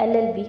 LLB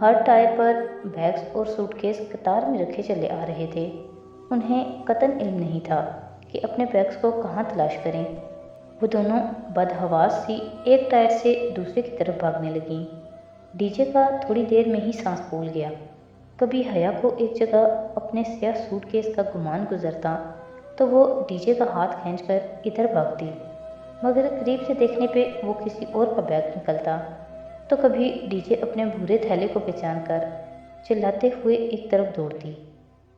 ہر tyre پر bags اور suit case قطار میں رکھے چلے آ رہے تھے۔ انہیں قطعاً علم نہیں تھا کہ اپنے بیگز کو کہاں تلاش کریں۔ وہ دونوں بدحواس سی ایک ٹائر سے دوسرے کی طرف بھاگنے لگیں۔ ڈی جے کا تھوڑی دیر میں ہی سانس پھول گیا۔ کبھی حیا کو ایک جگہ اپنے سیاہ سوٹ کیس کا گمان گزرتا تو وہ ڈی جے کا ہاتھ کھینچ کر ادھر بھاگتی، مگر قریب سے دیکھنے پہ وہ کسی اور کا بیگ نکلتا تو کبھی ڈی جے اپنے بھورے تھیلے کو پہچان کر چلاتے ہوئے ایک طرف دوڑتی،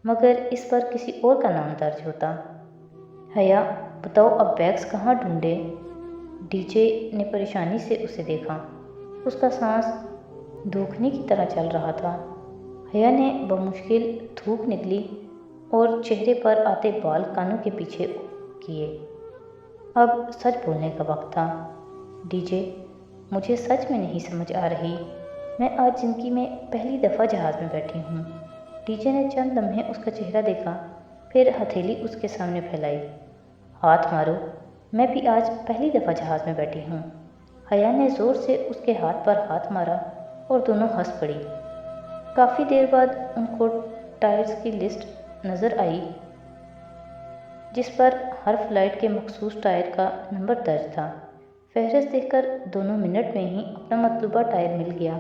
مگر اس پر کسی اور کا نام درج ہوتا۔ حیا بتاؤ اب بیگز کہاں ڈھونڈے؟ ڈی جے نے پریشانی سے اسے دیکھا۔ اس کا سانس دھوکنے کی طرح چل رہا تھا۔ حیا نے بمشکل تھوک نکلی اور چہرے پر آتے بال کانوں کے پیچھے کیے۔ اب سچ بولنے کا وقت تھا۔ ڈی جے مجھے سچ میں نہیں سمجھ آ رہی، میں آج زندگی میں پہلی دفعہ جہاز میں بیٹھی ہوں۔ ڈی جے نے چند لمحے اس کا چہرہ دیکھا، پھر ہتھیلی اس کے سامنے پھیلائی۔ ہاتھ مارو، میں بھی آج پہلی دفعہ جہاز میں بیٹھی ہوں۔ حیا نے زور سے اس کے ہاتھ پر ہاتھ مارا اور دونوں ہنس پڑی۔ کافی دیر بعد ان کو ٹائرز کی لسٹ نظر آئی جس پر ہر فلائٹ کے مخصوص ٹائر کا نمبر درج تھا۔ فہرست دیکھ کر دونوں منٹ میں ہی اپنا مطلوبہ ٹائر مل گیا۔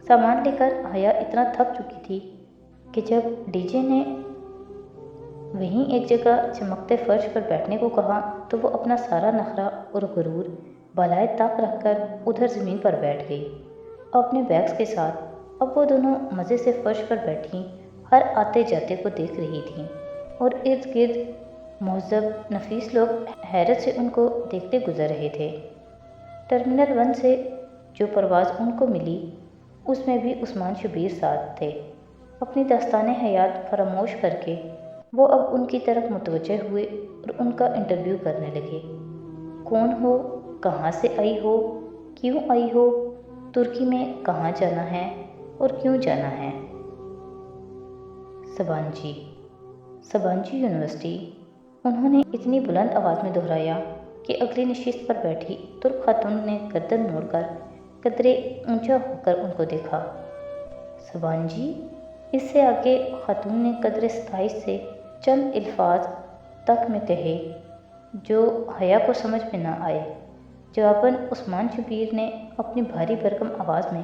سامان لے کر حیا اتنا تھک چکی تھی کہ جب ڈی جے نے وہیں ایک جگہ چمکتے فرش پر بیٹھنے کو کہا تو وہ اپنا سارا نخرہ اور غرور بالائے طاق رکھ کر ادھر زمین پر بیٹھ گئی اپنے بیگز کے ساتھ۔ اب وہ دونوں مزے سے فرش پر بیٹھی ہر آتے جاتے کو دیکھ رہی تھیں اور ارد گرد مہذب نفیس لوگ حیرت سے ان کو دیکھتے گزر رہے تھے۔ ٹرمینل 1 سے جو پرواز ان کو ملی اس میں بھی عثمان شبیر ساتھ تھے۔ اپنی داستان حیات فراموش کر کے وہ اب ان کی طرف متوجہ ہوئے اور ان کا انٹرویو کرنے لگے۔ کون ہو، کہاں سے آئی ہو، کیوں آئی ہو، ترکی میں کہاں جانا ہے اور کیوں جانا ہے؟ سبانجی یونیورسٹی، انہوں نے اتنی بلند آواز میں دہرایا کہ اگلی نشست پر بیٹھی ترک خاتون نے گردن موڑ کر قدرے اونچا ہو کر ان کو دیکھا۔ سبانجی؟ اس سے آگے خاتون نے قدرے ستائش سے چند الفاظ تک میں کہے جو حیا کو سمجھ میں نہ آئے۔ جواباً عثمان شبیر نے اپنی بھاری بھرکم آواز میں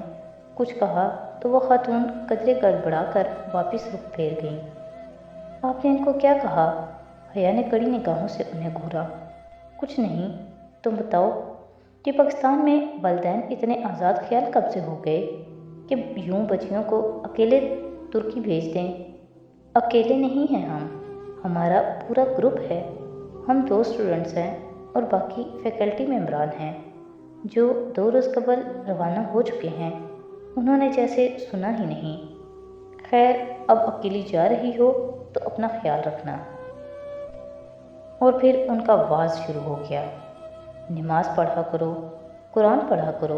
کچھ کہا تو وہ خاتون قدرے گڑبڑا کر واپس رخ پھیر گئیں۔ آپ نے ان کو کیا کہا؟ حیا نے کڑی نگاہوں سے انہیں گھورا۔ کچھ نہیں، تم بتاؤ کہ پاکستان میں والدین اتنے آزاد خیال کب سے ہو گئے کہ یوں بچیوں کو اکیلے ترکی بھیج دیں؟ اکیلے نہیں ہیں ہم، ہمارا پورا گروپ ہے۔ ہم 2 اسٹوڈنٹس ہیں اور باقی فیکلٹی ممبران ہیں جو 2 روز قبل روانہ ہو چکے ہیں۔ انہوں نے جیسے سنا ہی نہیں۔ خیر، اب اکیلی جا رہی ہو تو اپنا خیال رکھنا۔ اور پھر ان کا وعظ شروع ہو گیا۔ نماز پڑھا کرو، قرآن پڑھا کرو،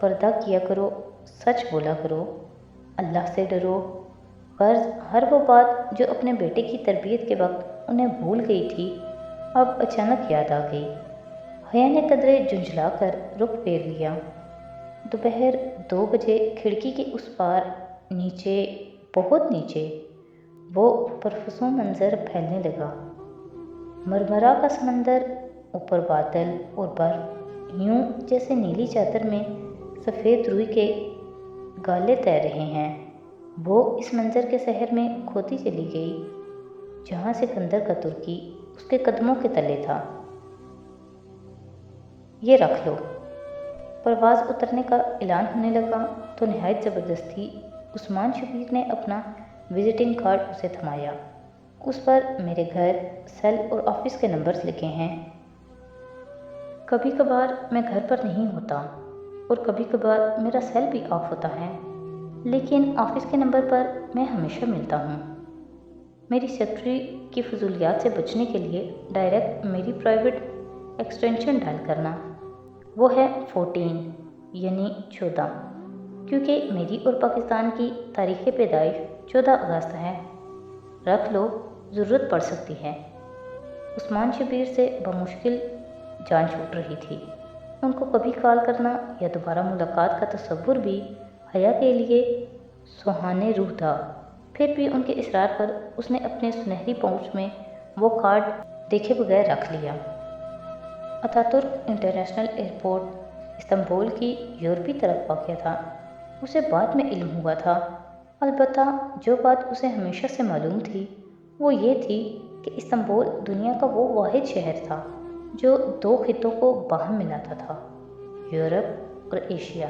پردہ کیا کرو، سچ بولا کرو، اللہ سے ڈرو۔ غرض ہر وہ بات جو اپنے بیٹے کی تربیت کے وقت انہیں بھول گئی تھی اب اچانک یاد آ گئی۔ حیا نے قدرے جھنجھلا کر رخ پھیر لیا۔ دوپہر 2 بجے کھڑکی کے اس پار نیچے، بہت نیچے، وہ پرفسوں منظر پھیلنے لگا۔ مرمرا کا سمندر، اوپر بادل اور برف، یوں جیسے نیلی چادر میں سفید روئی کے گالے تیر رہے ہیں۔ وہ اس منظر کے سحر میں کھوتی چلی گئی جہاں سکندر کا ترکی اس کے قدموں کے تلے تھا۔ یہ رکھ لو۔ پرواز اترنے کا اعلان ہونے لگا تو نہایت زبردستی عثمان شبیر نے اپنا وزٹنگ کارڈ اسے تھمایا۔ اس پر میرے گھر، سیل اور آفس کے نمبرز لکھے ہیں۔ کبھی کبھار میں گھر پر نہیں ہوتا اور کبھی کبھار میرا سیل بھی آف ہوتا ہے، لیکن آفس کے نمبر پر میں ہمیشہ ملتا ہوں۔ میری سیکرٹری کی فضولیات سے بچنے کے لیے ڈائریکٹ میری پرائیویٹ ایکسٹینشن ڈائل کرنا، وہ ہے 14 یعنی 14، کیونکہ میری اور پاکستان کی تاریخ پیدائش 14 اگست ہے۔ رکھ لو، ضرورت پڑ سکتی ہے۔ عثمان شبیر سے بمشکل جان چھوٹ رہی تھی۔ ان کو کبھی کال کرنا یا دوبارہ ملاقات کا تصور بھی حیا کے لیے سہانے روح تھا۔ پھر بھی ان کے اصرار پر اس نے اپنے سنہری پاؤچ میں وہ کارڈ دیکھے بغیر رکھ لیا۔ اتاترک انٹرنیشنل ایئرپورٹ استنبول کی یورپی طرف واقع تھا۔ اسے بعد میں علم ہوا تھا، البتہ جو بات اسے ہمیشہ سے معلوم تھی وہ یہ تھی کہ استنبول دنیا کا وہ واحد شہر تھا جو دو خطوں کو باہم ملاتا تھا، یورپ اور ایشیا۔